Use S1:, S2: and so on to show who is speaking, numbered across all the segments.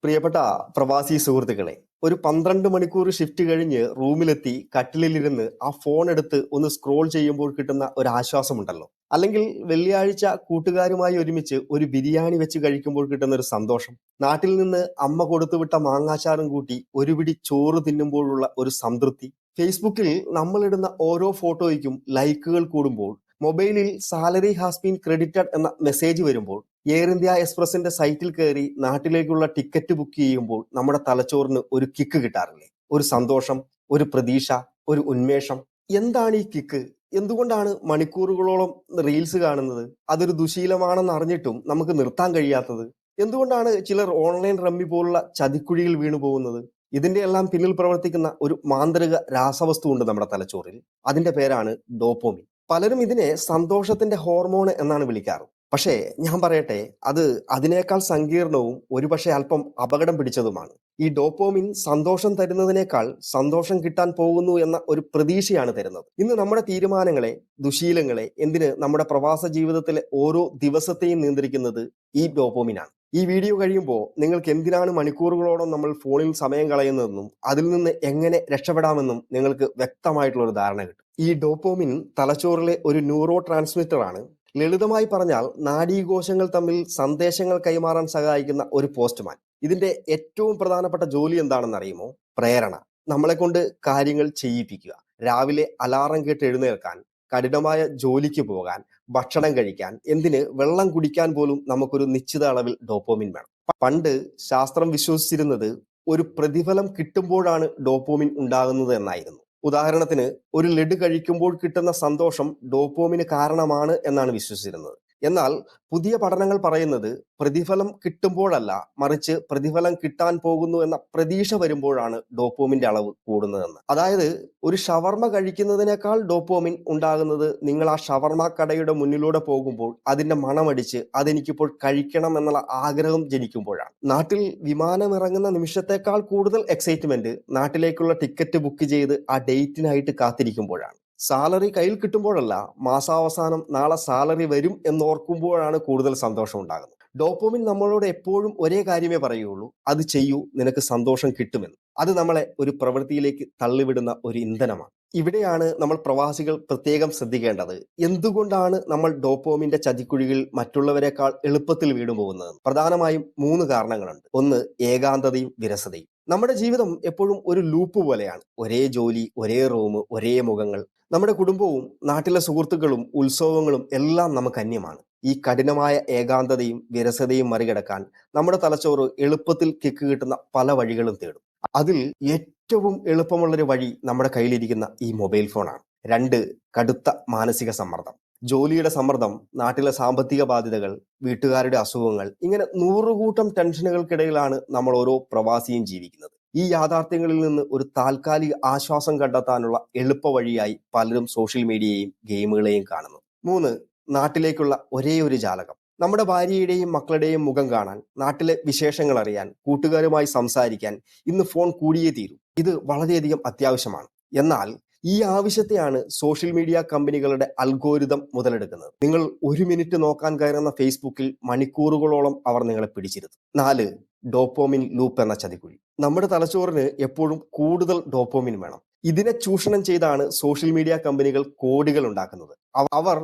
S1: പ്രിയപ്പെട്ട പ്രവാസി സുഹൃത്തുക്കളെ, ഒരു 12 മണിക്കൂർ ഷിഫ്റ്റ് കഴിഞ്ഞ് റൂമിലെത്തി കട്ടിലിലിരുന്ന് ആ ഫോൺ എടുത്ത് ഒന്ന് സ്ക്രോൾ ചെയ്യുമ്പോൾ കിട്ടുന്ന ഒരു ആശ്വാസമുണ്ടല്ലോ. അല്ലെങ്കിൽ വെള്ളിയാഴ്ച കൂട്ടുകാരുമായി ഒരുമിച്ച് ഒരു ബിരിയാണി വെച്ച് കഴിക്കുമ്പോൾ കിട്ടുന്ന ഒരു സന്തോഷം. നാട്ടിൽ നിന്ന് അമ്മ കൊടുത്തുവിട്ട മാങ്ങാച്ചാറും കൂട്ടി ഒരു പിടി ചോറ് തിന്നുമ്പോഴുള്ള ഒരു സംതൃപ്തി. ഫേസ്ബുക്കിൽ നമ്മളിടുന്ന ഓരോ ഫോട്ടോയ്ക്കും ലൈക്കുകൾ കൂടുമ്പോൾ, മൊബൈലിൽ സാലറി ഹാസ് ബീൻ ക്രെഡിറ്റഡ് എന്ന മെസ്സേജ് വരുമ്പോൾ, എയർ ഇന്ത്യ എക്സ്പ്രസിന്റെ സൈറ്റിൽ കയറി നാട്ടിലേക്കുള്ള ടിക്കറ്റ് ബുക്ക് ചെയ്യുമ്പോൾ നമ്മുടെ തലച്ചോറിന് ഒരു കിക്ക് കിട്ടാറില്ലേ? ഒരു സന്തോഷം, ഒരു പ്രതീക്ഷ, ഒരു ഉന്മേഷം. എന്താണ് ഈ കിക്ക്? എന്തുകൊണ്ടാണ് മണിക്കൂറുകളോളം റീൽസ് കാണുന്നത്? അതൊരു ദുശീലമാണെന്ന് അറിഞ്ഞിട്ടും നമുക്ക് നിർത്താൻ കഴിയാത്തത്? എന്തുകൊണ്ടാണ് ചിലർ ഓൺലൈൻ റമ്മി പോലുള്ള ചതിക്കുഴിയിൽ വീണു പോകുന്നത്? ഇതിന്റെ എല്ലാം പിന്നിൽ പ്രവർത്തിക്കുന്ന ഒരു മാന്ത്രിക രാസവസ്തു ഉണ്ട് നമ്മുടെ തലച്ചോറിൽ. അതിന്റെ പേരാണ് ഡോപ്പോമിൻ. പലരും ഇതിനെ സന്തോഷത്തിന്റെ ഹോർമോൺ എന്നാണ് വിളിക്കാറ്. പക്ഷേ ഞാൻ പറയട്ടെ, അത് അതിനേക്കാൾ സങ്കീർണവും ഒരുപക്ഷെ അല്പം അപകടം പിടിച്ചതുമാണ്. ഈ ഡോപ്പോമിൻ സന്തോഷം തരുന്നതിനേക്കാൾ സന്തോഷം കിട്ടാൻ പോകുന്നു എന്ന ഒരു പ്രതീക്ഷയാണ് തരുന്നത്. ഇന്ന് നമ്മുടെ തീരുമാനങ്ങളെ, ദുശീലങ്ങളെ, എന്തിന് നമ്മുടെ പ്രവാസ ജീവിതത്തിലെ ഓരോ ദിവസത്തെയും നിയന്ത്രിക്കുന്നത് ഈ ഡോപ്പോമിനാണ്. ഈ വീഡിയോ കഴിയുമ്പോൾ നിങ്ങൾക്ക് എന്തിനാണ് മണിക്കൂറുകളോളം നമ്മൾ ഫോണിൽ സമയം കളയുന്നതെന്നും അതിൽ നിന്ന് എങ്ങനെ രക്ഷപ്പെടാമെന്നും നിങ്ങൾക്ക് വ്യക്തമായിട്ടുള്ള ഒരു ധാരണ കിട്ടും. ഈ ഡോപ്പോമിൻ തലച്ചോറിലെ ഒരു ന്യൂറോ ട്രാൻസ്മിറ്റർ ആണ്. ലളിതമായി പറഞ്ഞാൽ നാഡീകോശങ്ങൾ തമ്മിൽ സന്ദേശങ്ങൾ കൈമാറാൻ സഹായിക്കുന്ന ഒരു പോസ്റ്റ്മാൻ. ഇതിന്റെ ഏറ്റവും പ്രധാനപ്പെട്ട ജോലി എന്താണെന്ന് അറിയുമോ? പ്രേരണ. നമ്മളെ കൊണ്ട് കാര്യങ്ങൾ ചെയ്യിപ്പിക്കുക. രാവിലെ അലാറം കേട്ട് എഴുന്നേൽക്കാൻ, കഠിനമായ ജോലിക്ക് പോകാൻ, ഭക്ഷണം കഴിക്കാൻ, എന്തിന് വെള്ളം കുടിക്കാൻ പോലും നമുക്കൊരു നിശ്ചിത അളവിൽ ഡോപ്പോമിൻ വേണം. പണ്ട് ശാസ്ത്രം വിശ്വസിച്ചിരുന്നത് ഒരു പ്രതിഫലം കിട്ടുമ്പോഴാണ് ഡോപ്പോമിൻ ഉണ്ടാകുന്നത് എന്നായിരുന്നു. ഉദാഹരണത്തിന്, ഒരു ലഡു കഴിക്കുമ്പോൾ കിട്ടുന്ന സന്തോഷം ഡോപ്പോമിന് കാരണമാണ് എന്നാണ് വിശ്വസിച്ചിരുന്നത്. എന്നാൽ പുതിയ പഠനങ്ങൾ പറയുന്നത് പ്രതിഫലം കിട്ടുമ്പോഴല്ല, മറിച്ച് പ്രതിഫലം കിട്ടാൻ പോകുന്നു എന്ന പ്രതീക്ഷ വരുമ്പോഴാണ് ഡോപ്പോമിന്റെ അളവ് കൂടുന്നതെന്ന്. അതായത് ഒരു ഷവർമ കഴിക്കുന്നതിനേക്കാൾ ഡോപ്പോമിൻ ഉണ്ടാകുന്നത് നിങ്ങൾ ആ ഷവർമ കടയുടെ മുന്നിലൂടെ പോകുമ്പോൾ അതിന്റെ മണമടിച്ച് അതെനിക്കിപ്പോൾ കഴിക്കണം എന്നുള്ള ആഗ്രഹം ജനിക്കുമ്പോഴാണ്. നാട്ടിൽ വിമാനം ഇറങ്ങുന്ന നിമിഷത്തെക്കാൾ കൂടുതൽ എക്സൈറ്റ്മെന്റ് നാട്ടിലേക്കുള്ള ടിക്കറ്റ് ബുക്ക് ചെയ്ത് ആ ഡേറ്റിനായിട്ട് കാത്തിരിക്കുമ്പോഴാണ്. സാലറി കയ്യിൽ കിട്ടുമ്പോഴല്ല, മാസാവസാനം നാളെ സാലറി വരും എന്നോർക്കുമ്പോഴാണ് കൂടുതൽ സന്തോഷം ഉണ്ടാകുന്നത്. ഡോപ്പോമിൻ നമ്മളോട് എപ്പോഴും ഒരേ കാര്യമേ പറയുകയുള്ളൂ: അത് ചെയ്യൂ, നിനക്ക് സന്തോഷം കിട്ടുമെന്ന്. അത് നമ്മളെ ഒരു പ്രവൃത്തിയിലേക്ക് തള്ളിവിടുന്ന ഒരു ഇന്ധനമാണ്. ഇവിടെയാണ് നമ്മൾ പ്രവാസികൾ പ്രത്യേകം ശ്രദ്ധിക്കേണ്ടത്. എന്തുകൊണ്ടാണ് നമ്മൾ ഡോപ്പോമിന്റെ ചതിക്കുഴികൾ മറ്റുള്ളവരെക്കാൾ എളുപ്പത്തിൽ വീണു പോകുന്നത്? പ്രധാനമായും 3 കാരണങ്ങളുണ്ട്. ഒന്ന്, ഏകാന്തതയും വിരസതയും. നമ്മുടെ ജീവിതം എപ്പോഴും ഒരു ലൂപ്പ് പോലെയാണ്. ഒരേ ജോലി, ഒരേ റൂം, ഒരേ മുഖങ്ങൾ. നമ്മുടെ കുടുംബവും നാട്ടിലെ സുഹൃത്തുക്കളും ഉത്സവങ്ങളും എല്ലാം നമുക്ക് അന്യമാണ്. ഈ കഠിനമായ ഏകാന്തതയും വിരസതയും മറികടക്കാൻ നമ്മുടെ തലച്ചോറ് എളുപ്പത്തിൽ കിക്ക് കിട്ടുന്ന പല വഴികളും തേടും. അതിൽ ഏറ്റവും എളുപ്പമുള്ളൊരു വഴി നമ്മുടെ കയ്യിലിരിക്കുന്ന ഈ മൊബൈൽ ഫോണാണ്. 2, കടുത്ത മാനസിക സമ്മർദ്ദം. ജോലിയുടെ സമ്മർദ്ദം, നാട്ടിലെ സാമ്പത്തിക ബാധ്യതകൾ, വീട്ടുകാരുടെ അസുഖങ്ങൾ, ഇങ്ങനെ 100 കൂട്ടം ടെൻഷനുകൾക്കിടയിലാണ് നമ്മൾ ഓരോ പ്രവാസിയും ജീവിക്കുന്നത്. ഈ യാഥാർത്ഥ്യങ്ങളിൽ നിന്ന് ഒരു താൽക്കാലിക ആശ്വാസം കണ്ടെത്താനുള്ള എളുപ്പ വഴിയായി പലരും സോഷ്യൽ മീഡിയയെയും ഗെയിമുകളെയും കാണുന്നു. 3, നാട്ടിലേക്കുള്ള ഒരേ ഒരു ജാലകം. നമ്മുടെ ഭാര്യയുടെയും മക്കളുടെയും മുഖം കാണാൻ, നാട്ടിലെ വിശേഷങ്ങൾ അറിയാൻ, കൂട്ടുകാരുമായി സംസാരിക്കാൻ ഇന്ന് ഫോൺ കൂടിയേ തീരൂ. ഇത് വളരെയധികം അത്യാവശ്യമാണ്. എന്നാൽ ഈ ആവശ്യത്തെയാണ് സോഷ്യൽ മീഡിയ കമ്പനികളുടെ അൽഗോരിതം മുതലെടുക്കുന്നത്. നിങ്ങൾ 1 മിനിറ്റ് നോക്കാൻ കയറുന്ന ഫേസ്ബുക്കിൽ മണിക്കൂറുകളോളം അവർ നിങ്ങളെ പിടിച്ചിരുത്തും. 4, ഡോപ്പോമിൻ ലൂപ്പ് എന്ന ചതിക്കുഴി. നമ്മുടെ തലച്ചോറിന് എപ്പോഴും കൂടുതൽ ഡോപ്പോമിൻ വേണം. ഇതിനെ ചൂഷണം ചെയ്താണ് സോഷ്യൽ മീഡിയ കമ്പനികൾ കോടികൾ ഉണ്ടാക്കുന്നത്. അവർ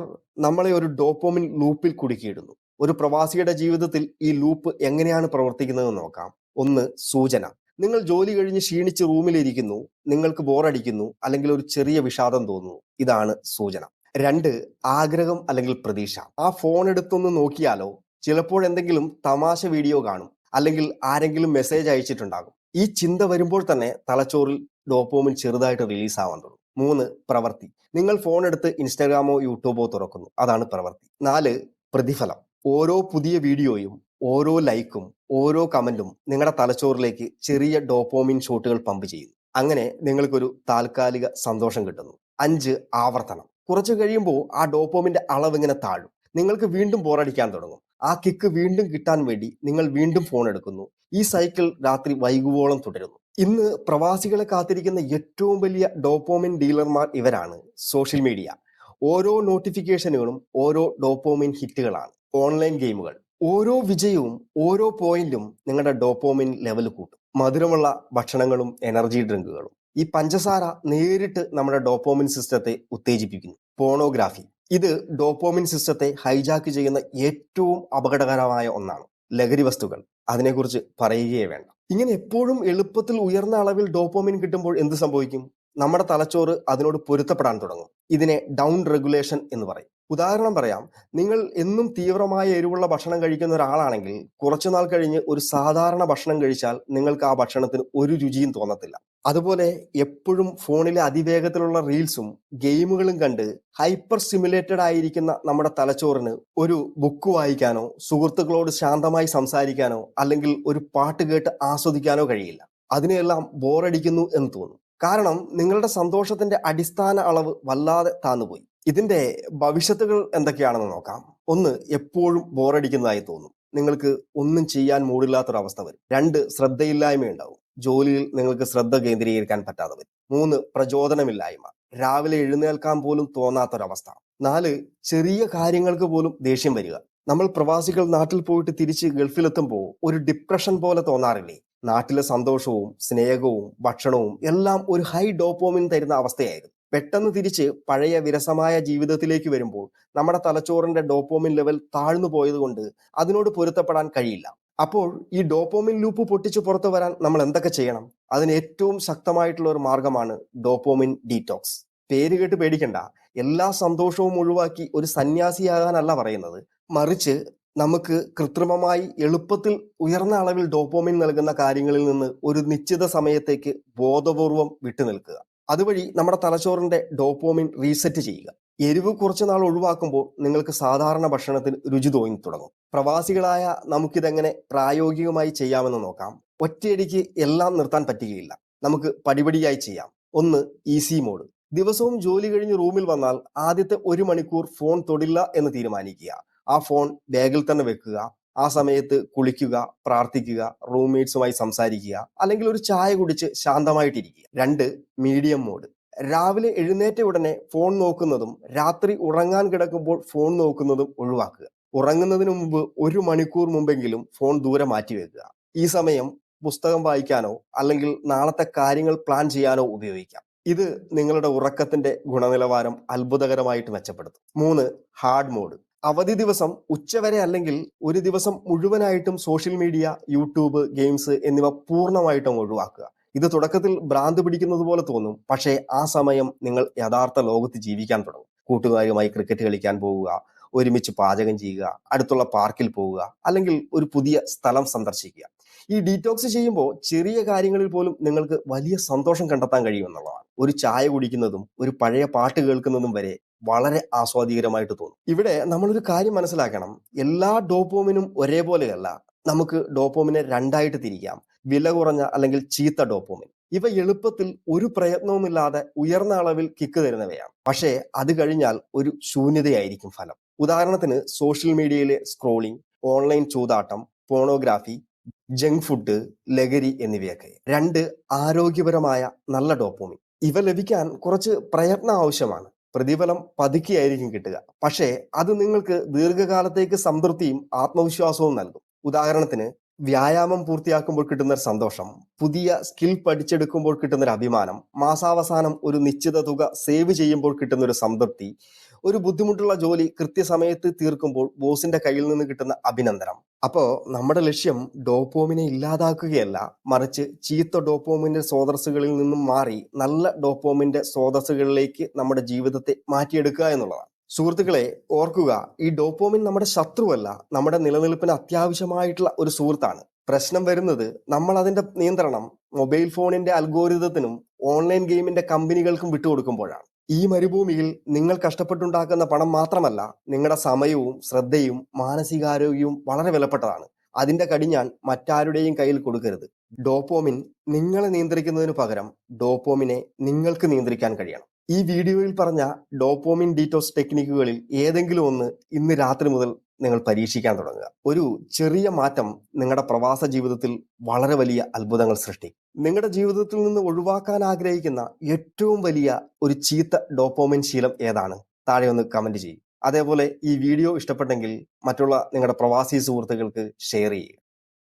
S1: നമ്മളെ ഒരു ഡോപ്പോമിൻ ലൂപ്പിൽ കുടുക്കിയിടുന്നു. ഒരു പ്രവാസിയുടെ ജീവിതത്തിൽ ഈ ലൂപ്പ് എങ്ങനെയാണ് പ്രവർത്തിക്കുന്നതെന്ന് നോക്കാം. 1, സൂചന. നിങ്ങൾ ജോലി കഴിഞ്ഞ് ക്ഷീണിച്ച് റൂമിലിരിക്കുന്നു, നിങ്ങൾക്ക് ബോറടിക്കുന്നു, അല്ലെങ്കിൽ ഒരു ചെറിയ വിഷാദം തോന്നുന്നു. ഇതാണ് സൂചന. 2, ആഗ്രഹം അല്ലെങ്കിൽ പ്രതീക്ഷ. ആ ഫോൺ എടുത്തൊന്ന് നോക്കിയാലോ, ചിലപ്പോൾ എന്തെങ്കിലും തമാശ വീഡിയോ കാണും, അല്ലെങ്കിൽ ആരെങ്കിലും മെസ്സേജ് അയച്ചിട്ടുണ്ടാകും. ഈ ചിന്ത വരുമ്പോൾ തന്നെ തലച്ചോറിൽ ഡോപ്പോമിൻ ചെറുതായിട്ട് റിലീസ് ആവാൻ തുടങ്ങും. 3, പ്രവൃത്തി. നിങ്ങൾ ഫോൺ എടുത്ത് ഇൻസ്റ്റാഗ്രാമോ യൂട്യൂബോ തുറക്കുന്നു. അതാണ് പ്രവൃത്തി. 4, പ്രതിഫലം. ഓരോ പുതിയ വീഡിയോയും, ഓരോ ലൈക്കും, ഓരോ കമന്റും നിങ്ങളുടെ തലച്ചോറിലേക്ക് ചെറിയ ഡോപ്പോമിൻ ഷോട്ടുകൾ പമ്പ് ചെയ്യുന്നു. അങ്ങനെ നിങ്ങൾക്കൊരു താൽക്കാലിക സന്തോഷം കിട്ടുന്നു. 5, ആവർത്തനം. കുറച്ച് കഴിയുമ്പോൾ ആ ഡോപ്പോമിന്റെ അളവ് ഇങ്ങനെ താഴും. നിങ്ങൾക്ക് വീണ്ടും ബോറടിക്കാൻ തുടങ്ങും. ആ കിക്ക് വീണ്ടും കിട്ടാൻ വേണ്ടി നിങ്ങൾ വീണ്ടും ഫോൺ എടുക്കുന്നു. ഈ സൈക്കിൾ രാത്രി വൈകുവോളം തുടരുന്നു. ഇന്ന് പ്രവാസികളെ കാത്തിരിക്കുന്ന ഏറ്റവും വലിയ ഡോപ്പോമിൻ ഡീലർമാർ ഇവരാണ്: സോഷ്യൽ മീഡിയ. ഓരോ നോട്ടിഫിക്കേഷനുകളും ഓരോ ഡോപ്പോമിൻ ഹിറ്റുകളാണ്. ഓൺലൈൻ ഗെയിമുകൾ, ഓരോ വിജയവും ഓരോ പോയിന്റും നിങ്ങളുടെ ഡോപ്പോമിൻ ലെവൽ കൂട്ടും. മധുരമുള്ള ഭക്ഷണങ്ങളും എനർജി ഡ്രിങ്കുകളും ഈ പഞ്ചസാര നേരിട്ട് നമ്മുടെ ഡോപ്പോമിൻ സിസ്റ്റത്തെ ഉത്തേജിപ്പിക്കുന്നു. പോണോഗ്രാഫി ഇത് ഡോപ്പോമിൻ സിസ്റ്റത്തെ ഹൈജാക്ക് ചെയ്യുന്ന ഏറ്റവും അപകടകരമായ ഒന്നാണ്. ലഹരി വസ്തുക്കൾ അതിനെക്കുറിച്ച് പറയുകയേ വേണ്ട. ഇങ്ങനെ എപ്പോഴും എളുപ്പത്തിൽ ഉയർന്ന അളവിൽ ഡോപ്പോമിൻ കിട്ടുമ്പോൾ എന്ത് സംഭവിക്കും? നമ്മുടെ തലച്ചോറ് അതിനോട് പൊരുത്തപ്പെടാൻ തുടങ്ങും. ഇതിനെ ഡൗൺ റെഗുലേഷൻ എന്ന് പറയും. ഉദാഹരണം പറയാം, നിങ്ങൾ എന്നും തീവ്രമായ എരിവുള്ള ഭക്ഷണം കഴിക്കുന്ന ഒരാളാണെങ്കിൽ കുറച്ചുനാൾ കഴിഞ്ഞ് ഒരു സാധാരണ ഭക്ഷണം കഴിച്ചാൽ നിങ്ങൾക്ക് ആ ഭക്ഷണത്തിന് ഒരു രുചിയും തോന്നത്തില്ല. അതുപോലെ എപ്പോഴും ഫോണിലെ അതിവേഗത്തിലുള്ള റീൽസും ഗെയിമുകളും കണ്ട് ഹൈപ്പർ സ്റ്റിമുലേറ്റഡ് ആയിരിക്കുന്ന നമ്മുടെ തലച്ചോറിന് ഒരു ബുക്ക് വായിക്കാനോ സുഹൃത്തുക്കളോട് ശാന്തമായി സംസാരിക്കാനോ അല്ലെങ്കിൽ ഒരു പാട്ട് കേട്ട് ആസ്വദിക്കാനോ കഴിയില്ല. അതിനെല്ലാം ബോറടിക്കുന്നു എന്ന് തോന്നും. കാരണം നിങ്ങളുടെ സന്തോഷത്തിന്റെ അടിസ്ഥാന അളവ് വല്ലാതെ താന്നുപോയി. ഇതിന്റെ ഭവിഷ്യത്തുകൾ എന്തൊക്കെയാണെന്ന് നോക്കാം. ഒന്ന്, എപ്പോഴും ബോറടിക്കുന്നതായി തോന്നും. നിങ്ങൾക്ക് ഒന്നും ചെയ്യാൻ മൂടില്ലാത്തൊരവസ്ഥ വരും. 2, ശ്രദ്ധയില്ലായ്മയുണ്ടാവും. ജോലിയിൽ നിങ്ങൾക്ക് ശ്രദ്ധ കേന്ദ്രീകരിക്കാൻ പറ്റാതെ വരും. 3, പ്രചോദനമില്ലായ്മ. രാവിലെ എഴുന്നേൽക്കാൻ പോലും തോന്നാത്തൊരവസ്ഥ. 4, ചെറിയ കാര്യങ്ങൾക്ക് പോലും ദേഷ്യം വരിക. നമ്മൾ പ്രവാസികൾ നാട്ടിൽ പോയിട്ട് തിരിച്ച് ഗൾഫിലെത്തുമ്പോൾ ഒരു ഡിപ്രഷൻ പോലെ തോന്നാറില്ലേ? നാട്ടിലെ സന്തോഷവും സ്നേഹവും ഭക്ഷണവും എല്ലാം ഒരു ഹൈ ഡോപ്പോമിൻ തരുന്ന അവസ്ഥയായിരുന്നു. പെട്ടെന്ന് തിരിച്ച് പഴയ വിരസമായ ജീവിതത്തിലേക്ക് വരുമ്പോൾ നമ്മുടെ തലച്ചോറിന്റെ ഡോപ്പോമിൻ ലെവൽ താഴ്ന്നു പോയതുകൊണ്ട് അതിനോട് പൊരുത്തപ്പെടാൻ കഴിയില്ല. അപ്പോൾ ഈ ഡോപ്പോമിൻ ലൂപ്പ് പൊട്ടിച്ച് പുറത്തു വരാൻ നമ്മൾ എന്തൊക്കെ ചെയ്യണം? അതിന് ഏറ്റവും ശക്തമായിട്ടുള്ള ഒരു മാർഗമാണ് ഡോപ്പോമിൻ ഡീറ്റോക്സ്. പേര് കേട്ട് പേടിക്കണ്ട. എല്ലാ സന്തോഷവും ഒഴിവാക്കി ഒരു സന്യാസിയാകാനല്ല പറയുന്നത്. മറിച്ച് നമുക്ക് കൃത്രിമമായി എളുപ്പത്തിൽ ഉയർന്ന അളവിൽ ഡോപ്പോമിൻ നൽകുന്ന കാര്യങ്ങളിൽ നിന്ന് ഒരു നിശ്ചിത സമയത്തേക്ക് ബോധപൂർവം വിട്ടുനിൽക്കുക. അതുവഴി നമ്മുടെ തലച്ചോറിന്റെ ഡോപ്പോമിൻ റീസെറ്റ് ചെയ്യുക. എരിവ് കുറച്ചുനാൾ ഒഴിവാക്കുമ്പോൾ നിങ്ങൾക്ക് സാധാരണ ഭക്ഷണത്തിന് രുചി തോന്നി തുടങ്ങും. പ്രവാസികളായ നമുക്കിതെങ്ങനെ പ്രായോഗികമായി ചെയ്യാമെന്ന് നോക്കാം. ഒറ്റയടിക്ക് എല്ലാം നിർത്താൻ പറ്റുകയില്ല. നമുക്ക് പടിപടിയായി ചെയ്യാം. 1, ഈസി മോഡ്. ദിവസവും ജോലി കഴിഞ്ഞ് റൂമിൽ വന്നാൽ ആദ്യത്തെ 1 മണിക്കൂർ ഫോൺ തൊടില്ല എന്ന് തീരുമാനിക്കുക. ആ ഫോൺ ബാഗിൽ തന്നെ വെക്കുക. ആ സമയത്ത് കുളിക്കുക, പ്രാർത്ഥിക്കുക, റൂംമേറ്റ്സുമായി സംസാരിക്കുക, അല്ലെങ്കിൽ ഒരു ചായ കുടിച്ച് ശാന്തമായിട്ടിരിക്കുക. 2, മീഡിയം മോഡ്. രാവിലെ എഴുന്നേറ്റ ഉടനെ ഫോൺ നോക്കുന്നതും രാത്രി ഉറങ്ങാൻ കിടക്കുമ്പോൾ ഫോൺ നോക്കുന്നതും ഒഴിവാക്കുക. ഉറങ്ങുന്നതിന് മുമ്പ് 1 മണിക്കൂർ മുമ്പെങ്കിലും ഫോൺ ദൂരെ മാറ്റിവെക്കുക. ഈ സമയം പുസ്തകം വായിക്കാനോ അല്ലെങ്കിൽ നാളത്തെ കാര്യങ്ങൾ പ്ലാൻ ചെയ്യാനോ ഉപയോഗിക്കാം. ഇത് നിങ്ങളുടെ ഉറക്കത്തിന്റെ ഗുണനിലവാരം അത്ഭുതകരമായിട്ട് മെച്ചപ്പെടുത്തും. 3, ഹാർഡ് മോഡ്. അവധി ദിവസം ഉച്ചവരെ അല്ലെങ്കിൽ ഒരു ദിവസം മുഴുവനായിട്ടും സോഷ്യൽ മീഡിയ, യൂട്യൂബ്, ഗെയിംസ് എന്നിവ പൂർണ്ണമായിട്ടും ഒഴിവാക്കുക. ഇത് തുടക്കത്തിൽ ഭ്രാന്ത് പിടിക്കുന്നത് പോലെ തോന്നും. പക്ഷേ ആ സമയം നിങ്ങൾ യഥാർത്ഥ ലോകത്ത് ജീവിക്കാൻ തുടങ്ങും. കൂട്ടുകാരുമായി ക്രിക്കറ്റ് കളിക്കാൻ പോവുക, ഒരുമിച്ച് പാചകം ചെയ്യുക, അടുത്തുള്ള പാർക്കിൽ പോവുക, അല്ലെങ്കിൽ ഒരു പുതിയ സ്ഥലം സന്ദർശിക്കുക. ഈ ഡീറ്റോക്സ് ചെയ്യുമ്പോൾ ചെറിയ കാര്യങ്ങളിൽ പോലും നിങ്ങൾക്ക് വലിയ സന്തോഷം കണ്ടെത്താൻ കഴിയുമെന്നുള്ളതാണ്. ഒരു ചായ കുടിക്കുന്നതും ഒരു പഴയ പാട്ട് കേൾക്കുന്നതും വരെ വളരെ ആസ്വാദികരമായിട്ട് തോന്നും. ഇവിടെ നമ്മളൊരു കാര്യം മനസ്സിലാക്കണം. എല്ലാ ഡോപ്പോമിനും ഒരേപോലെയല്ല. നമുക്ക് ഡോപ്പോമിനെ 2ആയിട്ട് തിരിക്കാം. വില കുറഞ്ഞ അല്ലെങ്കിൽ ചീത്ത ഡോപ്പോമിൻ. ഇവ എളുപ്പത്തിൽ ഒരു പ്രയത്നവുമില്ലാതെ ഉയർന്ന അളവിൽ കിക്ക് തരുന്നവയാണ്. പക്ഷേ അത് കഴിഞ്ഞാൽ ഒരു ശൂന്യതയായിരിക്കും ഫലം. ഉദാഹരണത്തിന് സോഷ്യൽ മീഡിയയിലെ സ്ക്രോളിംഗ്, ഓൺലൈൻ ചൂതാട്ടം, പോണോഗ്രാഫി, ജങ്ക് ഫുഡ്, ലഹരി എന്നിവയൊക്കെ. 2, ആരോഗ്യപരമായ നല്ല ഡോപ്പോമിൻ. ഇവ ലഭിക്കാൻ കുറച്ച് പ്രയത്നം ആവശ്യമാണ്. പ്രതിഫലം പതുക്കെയായിരിക്കും കിട്ടുക. പക്ഷേ അത് നിങ്ങൾക്ക് ദീർഘകാലത്തേക്ക് സംതൃപ്തിയും ആത്മവിശ്വാസവും നൽകും. ഉദാഹരണത്തിന് വ്യായാമം പൂർത്തിയാക്കുമ്പോൾ കിട്ടുന്ന ഒരു സന്തോഷം, പുതിയ സ്കിൽ പഠിച്ചെടുക്കുമ്പോൾ കിട്ടുന്ന ഒരു അഭിമാനം, മാസാവസാനം ഒരു നിശ്ചിത തുക സേവ് ചെയ്യുമ്പോൾ കിട്ടുന്ന ഒരു സംതൃപ്തി, ഒരു ബുദ്ധിമുട്ടുള്ള ജോലി കൃത്യസമയത്ത് തീർക്കുമ്പോൾ ബോസിന്റെ കയ്യിൽ നിന്ന് കിട്ടുന്ന അഭിനന്ദനം. അപ്പോ നമ്മുടെ ലക്ഷ്യം ഡോപ്പോമിനെ ഇല്ലാതാക്കുകയല്ല, മറിച്ച് ചീത്ത ഡോപ്പോമിന്റെ സ്രോതസ്സുകളിൽ നിന്നും മാറി നല്ല ഡോപ്പോമിന്റെ സ്രോതസ്സുകളിലേക്ക് നമ്മുടെ ജീവിതത്തെ മാറ്റിയെടുക്കുക എന്നുള്ളതാണ്. സുഹൃത്തുക്കളെ, ഓർക്കുക, ഈ ഡോപ്പോമിൻ നമ്മുടെ ശത്രുവല്ല, നമ്മുടെ നിലനിൽപ്പിന് അത്യാവശ്യമായിട്ടുള്ള ഒരു സുഹൃത്താണ്. പ്രശ്നം വരുന്നത് നമ്മൾ അതിന്റെ നിയന്ത്രണം മൊബൈൽ ഫോണിന്റെ അൽഗോരിതത്തിനും ഓൺലൈൻ ഗെയിമിന്റെ കമ്പനികൾക്കും വിട്ടുകൊടുക്കുമ്പോഴാണ്. ഈ മരുഭൂമിയിൽ നിങ്ങൾ കഷ്ടപ്പെട്ടുണ്ടാക്കുന്ന പണം മാത്രമല്ല, നിങ്ങളുടെ സമയവും ശ്രദ്ധയും മാനസികാരോഗ്യവും വളരെ വിലപ്പെട്ടതാണ്. അതിന്റെ കടിഞ്ഞാൺ മറ്റാരുടെയും കയ്യിൽ കൊടുക്കരുത്. ഡോപ്പോമിൻ നിങ്ങളെ നിയന്ത്രിക്കുന്നതിന് പകരം ഡോപ്പോമിനെ നിങ്ങൾക്ക് നിയന്ത്രിക്കാൻ കഴിയണം. ഈ വീഡിയോയിൽ പറഞ്ഞ ഡോപ്പോമിൻ ഡീറ്റോക്സ് ടെക്നിക്കുകളിൽ ഏതെങ്കിലും ഒന്ന് ഇന്ന് രാത്രി മുതൽ നിങ്ങൾ പരീക്ഷിക്കാൻ തുടങ്ങുക. ഒരു ചെറിയ മാറ്റം നിങ്ങളുടെ പ്രവാസ ജീവിതത്തിൽ വളരെ വലിയ അത്ഭുതങ്ങൾ സൃഷ്ടിക്കും. നിങ്ങളുടെ ജീവിതത്തിൽ നിന്ന് ഒഴിവാക്കാൻ ആഗ്രഹിക്കുന്ന ഏറ്റവും വലിയ ഒരു ചീത്ത ഡോപ്പോമിൻ ശീലം ഏതാണ്? താഴെ ഒന്ന് കമന്റ് ചെയ്യും. അതേപോലെ ഈ വീഡിയോ ഇഷ്ടപ്പെട്ടെങ്കിൽ മറ്റുള്ള നിങ്ങളുടെ പ്രവാസി സുഹൃത്തുക്കൾക്ക് ഷെയർ ചെയ്യുക.